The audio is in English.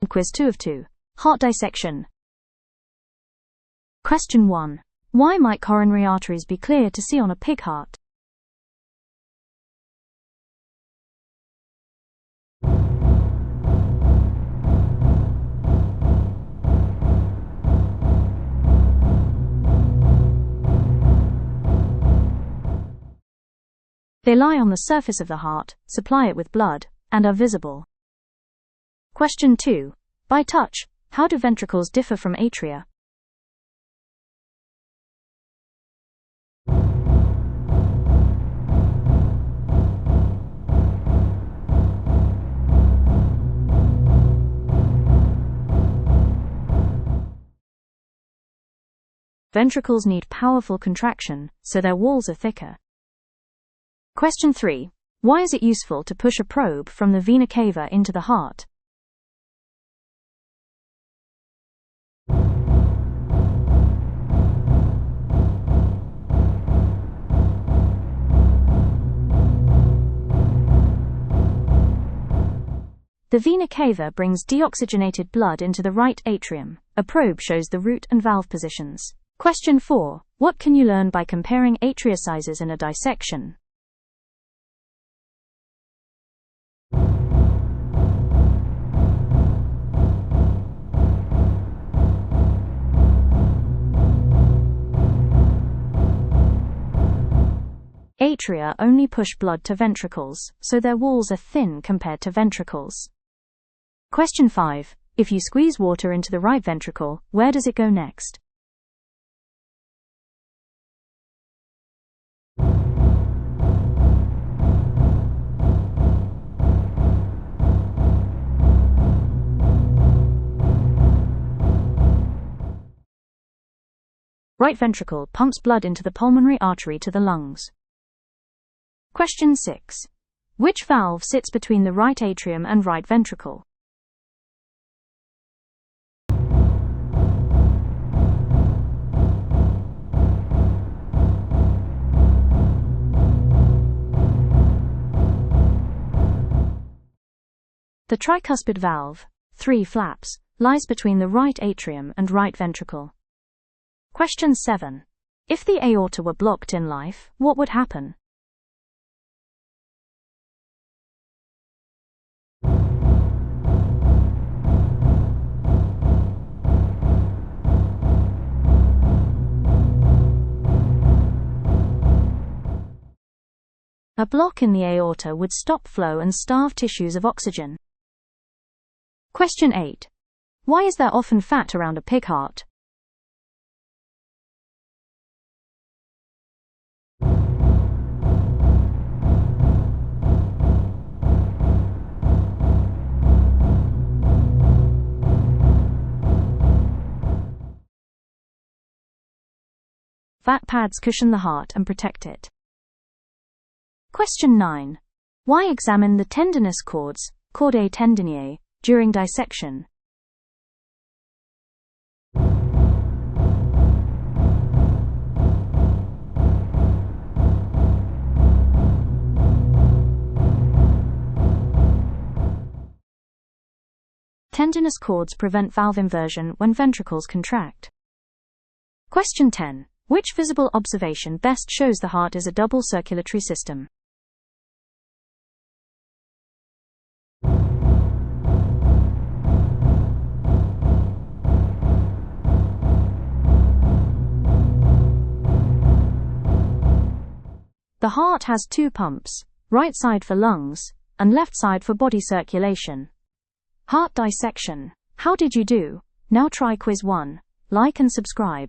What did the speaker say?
Quiz 2 of 2. Heart dissection. Question 1. Why might coronary arteries be clear to see on a pig heart? They lie on the surface of the heart, supply it with blood, and are visible. Question 2. By touch, how do ventricles differ from atria? Ventricles need powerful contraction, so their walls are thicker. Question 3. Why is it useful to push a probe from the vena cava into the heart? The vena cava brings deoxygenated blood into the right atrium. A probe shows the root and valve positions. Question 4. What can you learn by comparing atria sizes in a dissection? Atria only push blood to ventricles, so their walls are thin compared to ventricles. Question 5. If you squeeze water into the right ventricle, where does it go next? Right ventricle pumps blood into the pulmonary artery to the lungs. Question 6. Which valve sits between the right atrium and right ventricle? The tricuspid valve, 3 flaps, lies between the right atrium and right ventricle. Question 7. If the aorta were blocked in life, what would happen? A block in the aorta would stop flow and starve tissues of oxygen. Question 8. Why is there often fat around a pig heart? Fat pads cushion the heart and protect it. Question 9. Why examine the tendinous cords, chordae tendineae, during dissection? Tendinous cords prevent valve inversion when ventricles contract. Question 10. Which visible observation best shows the heart is a double circulatory system? The heart has 2 pumps, right side for lungs, and left side for body circulation. Heart dissection. How did you do? Now try quiz 1. Like and subscribe.